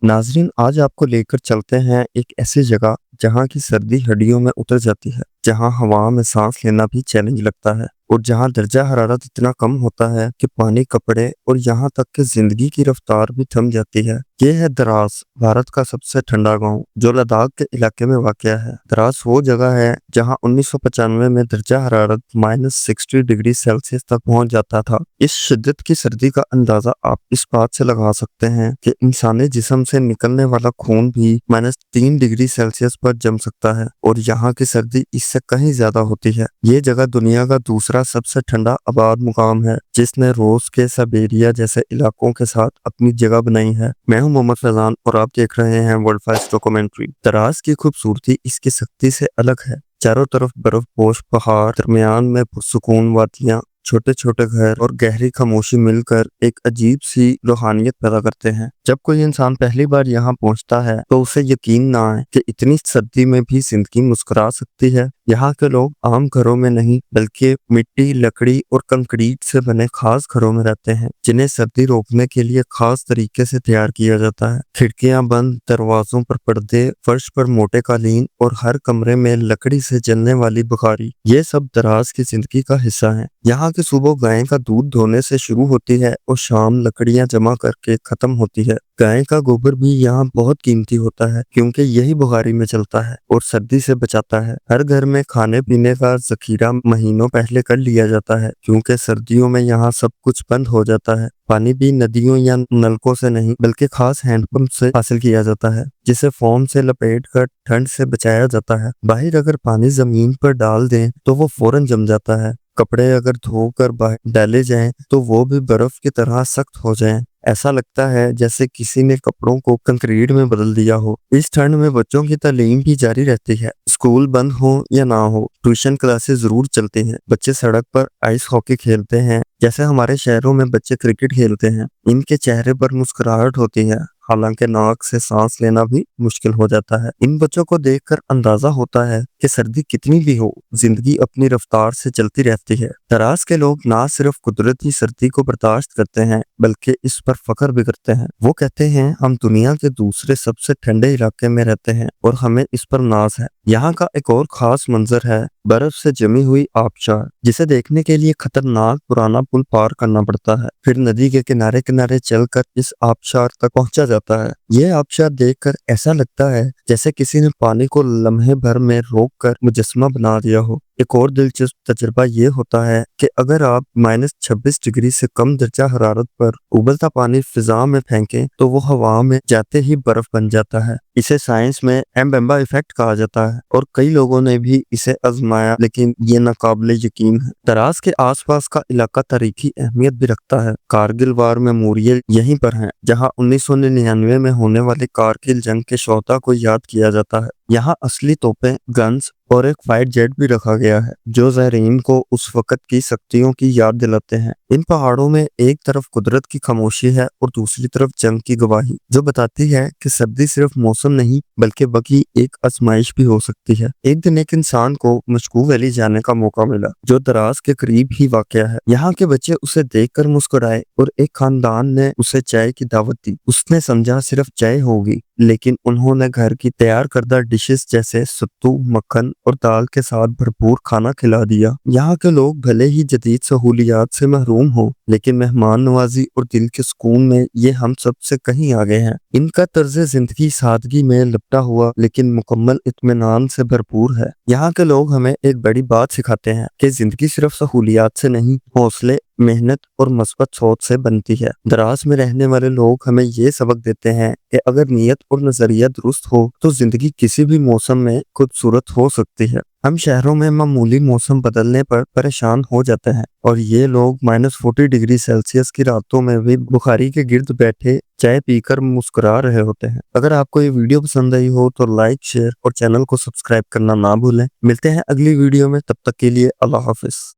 नाज़रीन, आज आपको लेकर चलते हैं एक ऐसी जगह जहाँ की सर्दी हड्डियों में उतर जाती है, जहाँ हवा में सांस लेना भी चैलेंज लगता है और जहाँ दर्जा हरारत इतना कम होता है कि पानी, कपड़े और यहाँ तक कि जिंदगी की रफ्तार भी थम जाती है। ये है द्रास, भारत का सबसे ठंडा गांव जो लद्दाख के इलाके में वाक़या है। द्रास वो जगह है जहाँ 1995 में दर्जा हरारत -60 डिग्री सेल्सियस तक पहुंच जाता था। इस शिद्दत की सर्दी का अंदाजा आप इस बात से लगा सकते हैं कि इंसानी जिस्म से निकलने वाला खून भी -3 डिग्री सेल्सियस पर जम सकता है और यहाँ की सर्दी इससे कहीं ज्यादा होती है। ये जगह दुनिया का दूसरा सबसे ठंडा आबाद मुकाम है, जिसने रूस के साइबेरिया जैसे इलाकों के साथ अपनी जगह बनाई है। मैं हूं मोहम्मद फैजान और आप देख रहे हैं वर्ल्ड फर्स्ट डॉक्यूमेंट्री। द्रास की खूबसूरती इसकी सख्ती से अलग है। चारों तरफ बर्फ पोश पहाड़, दरमियान में पुरसुकून वादियां, छोटे छोटे घर और गहरी खामोशी मिलकर एक अजीब सी रूहानियत पैदा करते हैं। जब कोई इंसान पहली बार यहाँ पहुँचता है तो उसे यकीन ना आए कि इतनी सर्दी में भी जिंदगी मुस्कुरा सकती है। यहाँ के लोग आम घरों में नहीं बल्कि मिट्टी, लकड़ी और कंक्रीट से बने खास घरों में रहते हैं, जिन्हें सर्दी रोकने के लिए खास तरीके से तैयार किया जाता है। खिड़कियां बंद, दरवाजों पर पर्दे, फर्श पर मोटे कालीन और हर कमरे में लकड़ी से जलने वाली बुखारी, ये सब दराज की जिंदगी का हिस्सा है। यहाँ की सुबह गाय का दूध धोने से शुरू होती है और शाम लकड़ियां जमा करके खत्म होती है। गाय का गोबर भी यहाँ बहुत कीमती होता है क्योंकि यही बुखारी में चलता है और सर्दी से बचाता है। हर घर में खाने पीने का जखीरा महीनों पहले कर लिया जाता है क्योंकि सर्दियों में यहाँ सब कुछ बंद हो जाता है। पानी भी नदियों या नलकों से नहीं बल्कि खास हैंडपंप से हासिल किया जाता है, जिसे फोम से लपेट कर ठंड से बचाया जाता है। बाहर अगर पानी जमीन पर डाल दें तो वो फौरन जम जाता है। कपड़े अगर धोकर बाहर डाले जाएं तो वो भी बर्फ की तरह सख्त हो जाएं। ऐसा लगता है जैसे किसी ने कपड़ों को कंक्रीट में बदल दिया हो। इस ठंड में बच्चों की तालीम भी जारी रहती है। स्कूल बंद हो या ना हो, ट्यूशन क्लासेस जरूर चलती हैं। बच्चे सड़क पर आइस हॉकी खेलते हैं जैसे हमारे शहरों में बच्चे क्रिकेट खेलते हैं। इनके चेहरे पर मुस्कुराहट होती है, हालांकि नाक से सांस लेना भी मुश्किल हो जाता है। इन बच्चों को देखकर अंदाजा होता है कि सर्दी कितनी भी हो, जिंदगी अपनी रफ्तार से चलती रहती है। द्रास के लोग ना सिर्फ कुदरती सर्दी को बर्दाश्त करते हैं बल्कि इस पर फख्र भी करते हैं। वो कहते हैं, हम दुनिया के दूसरे सबसे ठंडे इलाके में रहते हैं और हमें इस पर नाज है। यहाँ का एक और खास मंजर है बर्फ से जमी हुई आबशार, जिसे देखने के लिए खतरनाक पुराना पुल पार करना पड़ता है। फिर नदी के किनारे किनारे चलकर इस आबशार तक पहुंचा जाता है। यह आबशार देखकर ऐसा लगता है जैसे किसी ने पानी को लम्हे भर में रोककर मुजस्मा बना दिया हो। एक और दिलचस्प तजुर्बा ये होता है कि अगर आप -26 डिग्री से कम दर्जा हरारत पर उबलता पानी फिजा में फेंकें तो वो हवा में जाते ही बर्फ बन जाता है। इसे साइंस में एम्बेम्बा इफेक्ट कहा जाता है और कई लोगों ने भी इसे आजमाया, लेकिन ये नाकाबिले यकीन है। द्रास के आसपास का इलाका तारीखी अहमियत भी रखता है। कारगिल वार मेमोरियल यहीं पर है, जहां 1999 में होने वाली कारगिल जंग के शोहदा को याद किया जाता है। यहाँ असली तोपें, गन्स और एक फाइट जेट भी रखा गया है जो ज़ायरीन को उस वक्त की शक्तियों की याद दिलाते हैं। इन पहाड़ों में एक तरफ कुदरत की खामोशी है और दूसरी तरफ जंग की गवाही, जो बताती है कि सर्दी सिर्फ मौसम नहीं बल्कि बल्कि एक आजमाइश भी हो सकती है। एक दिन एक इंसान को मशकू वैली जाने का मौका मिला, जो द्रास के करीब ही वाक़या है। यहाँ के बच्चे उसे देखकर मुस्कुराए और एक खानदान ने उसे चाय की दावत दी। उसने समझा सिर्फ चाय होगी, लेकिन उन्होंने घर की तैयार करदा डिशेस जैसे सत्तू, मक्खन और दाल के साथ भरपूर खाना खिला दिया। यहाँ के लोग भले ही जदीद सहूलियात से महरूम हो, लेकिन मेहमान नवाजी और दिल के सुकून में ये हम सब से कहीं आगे हैं। इनका तर्ज जिंदगी सादगी में लिपटा हुआ लेकिन मुकम्मल इत्मीनान से भरपूर है। यहाँ के लोग हमें एक बड़ी बात सिखाते हैं कि जिंदगी सिर्फ सहूलियात से नहीं, हौसले, मेहनत और मस्बत सोच से बनती है। द्रास में रहने वाले लोग हमें ये सबक देते हैं कि अगर नीयत और नजरिया दुरुस्त हो तो जिंदगी किसी भी मौसम में खूबसूरत हो सकती है। हम शहरों में मामूली मौसम बदलने पर परेशान हो जाते हैं और ये लोग -40 डिग्री सेल्सियस की रातों में भी बुखारी के गिर्द बैठे चाय पीकर मुस्कुरा रहे होते हैं। अगर आपको ये वीडियो पसंद आई हो तो लाइक, शेयर और चैनल को सब्सक्राइब करना ना भूलें। मिलते हैं अगली वीडियो में, तब तक के लिए अल्लाह हाफिज।